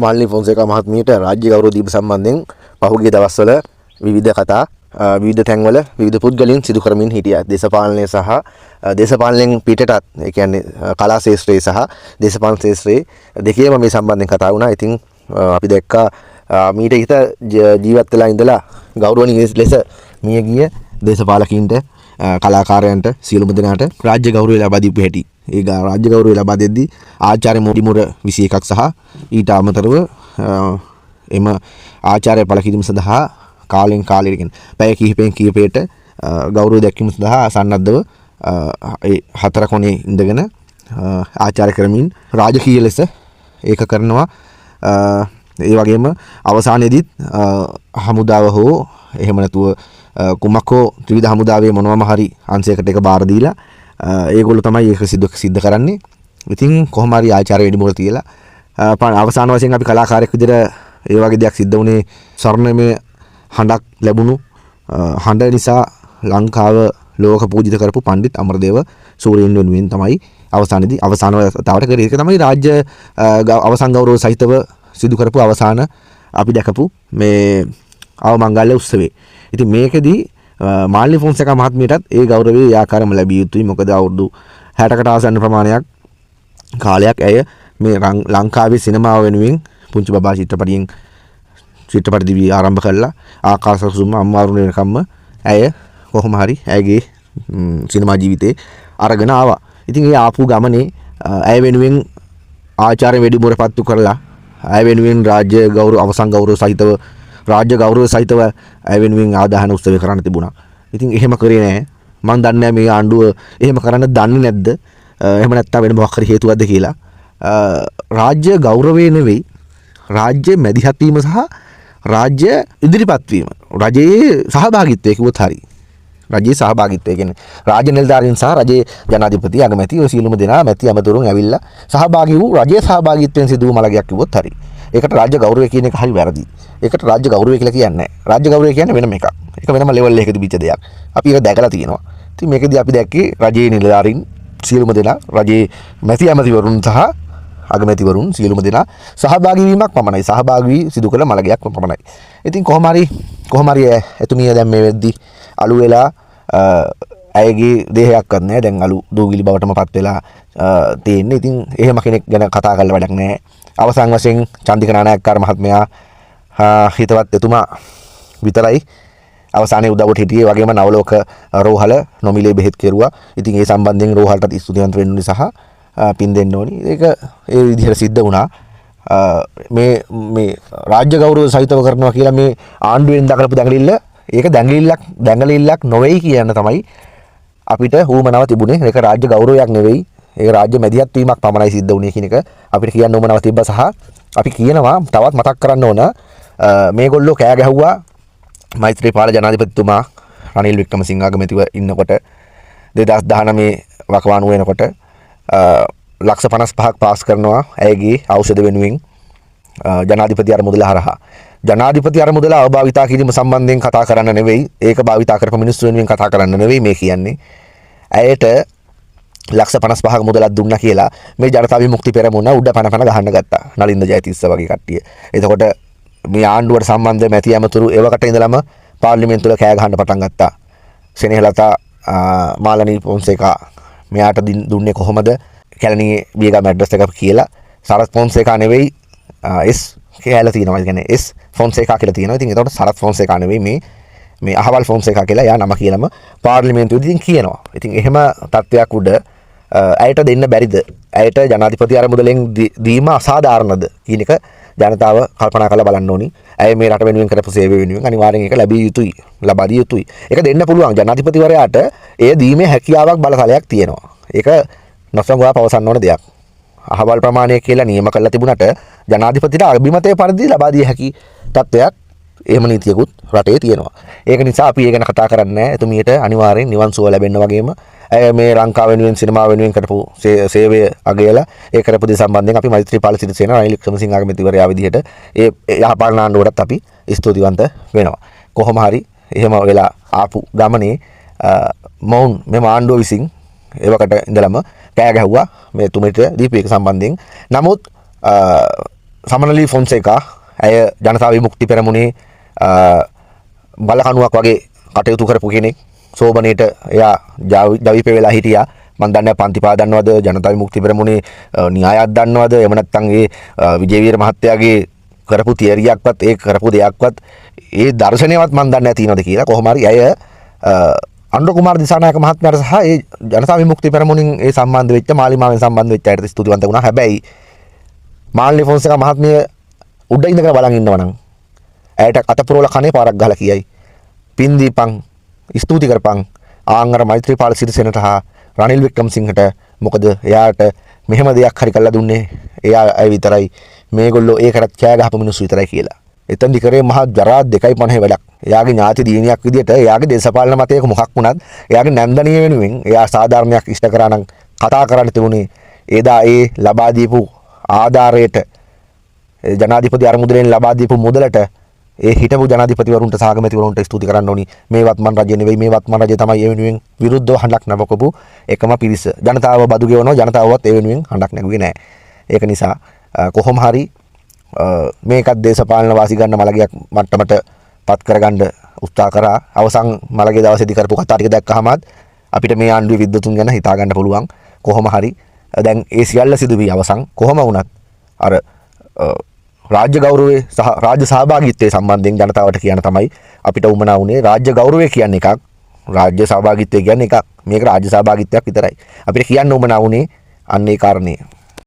මාල්නි ෆොන්සේකා මහත්මියට රාජ්‍ය ගෞරව දීප සම්බන්ධයෙන් පහුගිය දවස්වල විවිධ කතා විවිධ තැන්වල විවිධ පුද්ගලයන් සිදු කරමින් හිටියා. දේශපාලනය සහ දේශපාලනයෙන් පිටටත් ඒ කියන්නේ කලා ශාස්ත්‍රයේ සහ දේශපාලන ශාස්ත්‍රයේ දෙකේම මේ සම්බන්ධයෙන් කතා වුණා. ඉතින් අපි දැක්කා මීට හිත ජීවත් වෙලා ඉඳලා ගෞරවණීය ලෙස මිය ගිය දේශපාලකින්ට කලාකාරයන්ට සියලුම දෙනාට රාජ්‍ය ගෞරවය ලබා දීපු හැටි. ඒ රාජ්‍ය ගෞරවය ලබා දෙද්දී ආචාර්ය මොඩිමුර 21ක් සහ ඊට අමතරව එම ආචාර්ය පළ කිරීම සඳහා කාලෙන් කාලෙට කියන්නේ පැය කිහිපෙන් කිහිපයට ගෞරවය දැක්වීම සඳහා සන්නද්ධව ඒ හතර කොනේ ඉඳගෙන ආචාර්ය කරමින් රාජකීය ලෙස ඒක කරනවා. ඒ වගේම අවසානයේදීත් හමුදාව හෝ එහෙම නැතුව කුමක් හෝ ත්‍රිවිධ හමුදාවේ මොනවාම හරි අංශයකට එක බාර දීලා ඒගොල්ලෝ තමයි ඒක සිද්ධ කරන්නේ. ඉතින් කොහොම හරි ආචාර්ය වෙඩිමුර තියලා අවසාන වශයෙන් අපි කලාකාරයෙක් විදිහට ඒ වගේ දෙයක් සිද්ධ වුණේ ස්වර්ණමය හඬක් ලැබුණු හඬ නිසා ලංකාව ලෝක පූජිත කරපු පණ්ඩිත් අමරදේව සූරීන් වෙනුවෙන් තමයි අවසානයේදී අවසාන වතාවට කරේ. ඒක තමයි රාජ්‍ය අවසන් ගෞරව සහිතව සිදු කරපු අවසාන අපි දැකපු මේ අවමංගල්‍ය උත්සවේ. ඉතින් මේකෙදී මාල්නි ෆොන්සේකා මහත්මියටත් ඒ ගෞරවය ආකාරම ලැබිය යුතුයි. මොකද අවුරුදු 60කට ආසන්න ප්‍රමාණයක් කාලයක් ඇය මේ ලංකාවේ සිනමාව වෙනුවෙන් පුංචි බබා චිත්‍රපට දිවිය ආරම්භ කළා. ආකාශ කුසුම අම්මාරුණ වෙනකම්ම ඇය කොහොම හරි ඇයගේ සිනමා ජීවිතේ අරගෙන ආවා. ඉතින් ඒ ආපු ගමනේ ඇය වෙනුවෙන් ආචාර්ය වෙඩිමුර පත්තු කරලා ඇය වෙනුවෙන් රාජ්‍ය ගෞරව අවසන් ගෞරව සහිතව රාජ්‍ය ගෞරව සහිතව ඇය වෙනුවෙන් ආදාහන උත්සවය කරන්න තිබුණා. ඉතින් එහෙම කරේ නැහැ. මම දන්නේ නැහැ මේ ආණ්ඩුව එහෙම කරන්න දන්නේ නැද්ද? එහෙම නැත්නම් වෙන මොකක් හරි හේතුවක්ද කියලා. රාජ්‍ය ගෞරවය නෙවෙයි රාජ්‍ය මැදිහත් වීම සහ රාජ්‍ය ඉදිරිපත් වීම. රජයේ සහභාගීත්වය කිව්වොත් හරි. රජයේ සහභාගීත්වය කියන්නේ රාජ්‍ය නිලධාරීන් සහ රජයේ ජනාධිපති අගමැති ඔය සියලුම දෙනා මැති අමතුරුන් ඇවිල්ලා සහභාගී වූ රජයේ සහභාගීත්වයෙන් සිදු වූ මළගයක් කිව්වොත් හරි. ඒකට රාජ්‍ය ගෞරවය කියන එක හරි වැරදි. ඒකට රාජ්‍ය ගෞරවය කියලා කියන්නේ නැහැ. රාජ්‍ය ගෞරවය කියන්නේ වෙනම එකක්. ඒක වෙනම ලෙවල් එකක තිබිච්ච දෙයක්. අපි ඒක දැකලා තියෙනවා. ඉතින් මේකෙදී අපි දැක්කේ රජයේ නිලධාරීන් සියලුම දෙනා රජයේ මැති අමතිවරුන් සහ අගමැතිවරුන් සියලුම දෙනා සහභාගී වීමක් පමණයි. සහභාගී වී සිදු කළ මළගයක් පමණයි. ඉතින් කොහොම හරි එතුමිය දැන් මේ වෙද්දි අලු වෙලා ඇයගේ දේහයක්වත් නැහැ. දැන් අලු දූවිලි බවටම පත් වෙලා තියෙන්නේ. ඉතින් එහෙම කෙනෙක් ගැන කතා කරලා වැඩක් නැහැ. අවසන් වශයෙන් චන්දික නානායක්කාර මහත්මයා හිතවත් එතුමා විතරයි අවසානයේ උදව්වට හිටියේ. වගේම නවලෝක රෝහල නොමිලේ බෙහෙත් කෙරුවා. ඉතින් ඒ සම්බන්ධයෙන් රෝහලටත් ස්තුතිවන්ත වෙන්න ඕනි සහ පින් දෙන්න ඕනි. ඒක ඒ විදිහට සිද්ධ වුණා. මේ රාජ්‍ය ගෞරව සහිතව කරනවා කියලා මේ ආණ්ඩුවෙන් දකලපු දඟලිල්ල ඒක දැඟලිල්ලක් නොවේයි කියන තමයි අපිට හුවමනාව තිබුණේ. ඒක රාජ්‍ය ගෞරවයක් නෙවෙයි. ඒක රාජ්‍ය මැදිහත් වීමක් පමණයි සිද්ධ වුණේ කියන එක අපිට කියන්න උවමනාව තිබ්බා. සහ අපි කියනවා තවත් මතක් කරන්න ඕන මේගොල්ලෝ කෑ ගැහුවා මෛත්‍රීපාල ජනාධිපතිතුමා රනිල් වික්‍රමසිංහ අගමැතිව ඉන්නකොට 2019 වකවානුව වෙනකොට ලක්ෂ 55ක් පාස් කරනවා ඇයගේ ඖෂධ වෙනුවෙන් ජනාධිපති අරමුදල හරහා. ජනාධිපති අරමුදල අවභාවිතා කිරීම සම්බන්ධයෙන් කතා කරන්න නෙවෙයි, ඒක භාවිතා කරපු මිනිස්සු වෙනුවෙන් කතා කරන්න නෙවෙයි මේ කියන්නේ. ඇයට ලක්ෂ 55ක මුදලක් දුන්නා කියලා මේ ජනතා විමුක්ති පෙරමුණ උඩ පන ගහන්න ගත්තා. නලින්ද ජයතිස්ස වගේ කට්ටිය. එතකොට මේ ආණ්ඩුවට සම්බන්ධ මැති ඇමතුරු ඒවකට ඉඳලම පාර්ලිමේන්තුවල කෑ ගහන්න පටන් ගත්තා. සෙනෙහලතා මාලනී ෆොන්සේකා මෙයාට දුන්නේ කොහොමද? කැලණියේ බියගම ඇඩ්‍රස් එක කියලා. සරත් ෆොන්සේකා නෙවෙයි එස් කියලා තියෙනවා. ඒ කියන්නේ එස් ෆොන්සේකා කියලා තියෙනවා. ඉතින් ඒතකොට සරත් ෆොන්සේකා නෙවෙයි මේ අහවල් ෆොන්සේකා කියලා යා නම කියලාම පාර්ලිමේන්තුවේදී කියනවා. ඉතින් එහෙම තත්ත්වයක් උඩ ඇයට දෙන්න බැරිද? ඇයට ජනාධිපති අරමුදලෙන් දීම අසාධාරණද කියන එක ජනතාව කල්පනා කරලා බලන්න ඕනි. ඇය මේ රට වෙනුවෙන් කරපු සේවය වෙනුවෙන් අනිවාර්යෙන් ඒක ලැබිය යුතුයි. ලබා දිය යුතුයි. ඒක දෙන්න පුළුවන්. ජනාධිපතිවරයාට එය දීමේ හැකියාවක් බලතලයක් තියෙනවා. ඒක නොසංගවා පවසන්න ඕන දෙයක්. අහවල් ප්‍රමාණය කියලා නියම කරලා තිබුණට ජනාධිපතිට අභිමතය පරිදි ලබා දිය හැකි තත්ත්වයක් එහෙම නීතියකුත් රටේ තියෙනවා. ඒක නිසා අපි ඒ ගැන කතා කරන්නේ නැහැ. එතුමියට අනිවාර්යෙන් නිවන් සුව ලැබෙන්න වගේම ඇය මේ ලංකාව වෙනුවෙන් සිනමාව වෙනුවෙන් කරපු සේවය අගයලා ඒ කරපු දේ සම්බන්ධයෙන් අපි මෛත්‍රීපාල සිරිසේන රනිල් වික්‍රමසිංහ අගමැතිවරයා විදිහට ඒ යහපාලන ආණ්ඩුවටත් අපි ස්තුතිවන්ත වෙනවා. කොහොම හරි එහෙම වෙලා ආපු ගමනේ මොවුන් මේ ආණ්ඩුව විසින් ඒවකට ඉඳලම කෑ ගැහුවා මේ තුමිට දීපු එක සම්බන්ධයෙන්. නමුත් සමනලී ෆොන්සේකා ඇය ජනතා විමුක්ති පෙරමුණේ බලකණුවක් වගේ කටයුතු කරපු කෙනෙක්. සෝබනේට එයා ජවිපේ වෙලා හිටියා. මම දන්නේ පන්තිපා දන්නවද ජනතා විමුක්ති පෙරමුණේ න්‍යායක් දන්නවද එහෙම නැත්නම් ඒ විජේවීර මහත්තයාගේ කරපු තියරියක්වත් ඒ කරපු දෙයක්වත් ඒ දර්ශනයවත් මම දන්නේ නැති නේද කියලා. කොහොම හරි ඇය අනුර කුමාර දිසානායක මහත්මයාට සහ ඒ ජනතා විමුක්ති පෙරමුණින් ඒ සම්බන්ධ වෙච්ච මාලිමාවෙන් සම්බන්ධ වෙච්ච අයට ස්තුතිවන්ත වුණා. හැබැයි මාල්නි ෆොන්සේකා මහත්මිය උඩ ඉඳගෙන බලන් ඉන්නවා නම් ඇයට අතපුරවල කනේ පාරක් ගහලා කියයි. පින් දීපන් ස්තුති කරපන් ආංගර මෛත්‍රීපාල සිරිසේනට හා රනිල් වික්‍රමසිංහට. මොකද එයාට මෙහෙම දෙයක් හරි කළා දුන්නේ එයා අය විතරයි. මේගොල්ලෝ ඒකටත් කෑ ගහපු මිනිස්සු විතරයි කියලා. එතෙන්දි කරේ මහා ජරා 2.50 වැඩක්. එයාගේ ඥාති දිනියක් විදියට එයාගේ දේශපාලන මතයක මොකක් වුණත් එයාගේ නැන්දනිය වෙනුවෙන් එයා සාධාරණයක් ඉෂ්ට කරා නම් කතා කරන්න තිබුණේ එදා ඒ ලබා දීපු ආධාරයට ජනාධිපති අරමුදලෙන් ලබා දීපු මුදලට ඒ හිටපු ජනාධිපතිවරුන්ට සාගමැතිවරුන්ට ස්තුති කරන්න ඕනි. මේ වත්මන් රජය නෙවෙයි මේ වත්මන් රජය තමයි ඒ වෙනුවෙන් විරුද්ධව හඬක් නවකපු එකම පිරිස. ජනතාව බදු ගෙවනවා ජනතාවවත් ඒ වෙනුවෙන් හඬක් නැගුවේ නැහැ. ඒක නිසා කොහොම හරි මේකත් දේශපාලන වාසි ගන්න මලගයක් මට්ටමට පත් කරගන්න උත්සාහ කරා. අවසන් මලගේ දවසේදී කරපු කතා ටික දැක්කහමත් අපිට මේ ආණ්ඩුවේ විද්වතුන් ගැන හිතා ගන්න පුළුවන්. කොහොම හරි දැන් ඒ සියල්ල සිදු වී අවසන් කොහොම වුණත් අර රාජ්‍ය ගෞරවයේ සහ රාජ්‍ය සහභාගීත්වයේ සම්බන්ධයෙන් ජනතාවට කියන්න තමයි අපිට උමනා වුණේ. රාජ්‍ය ගෞරවය කියන්නේ එකක්, රාජ්‍ය සහභාගීත්වය කියන්නේ එකක්. මේක රාජ්‍ය සහභාගීත්වයක් විතරයි. අපිට කියන්න උමනා වුණේ අන්න ඒ කාරණේ.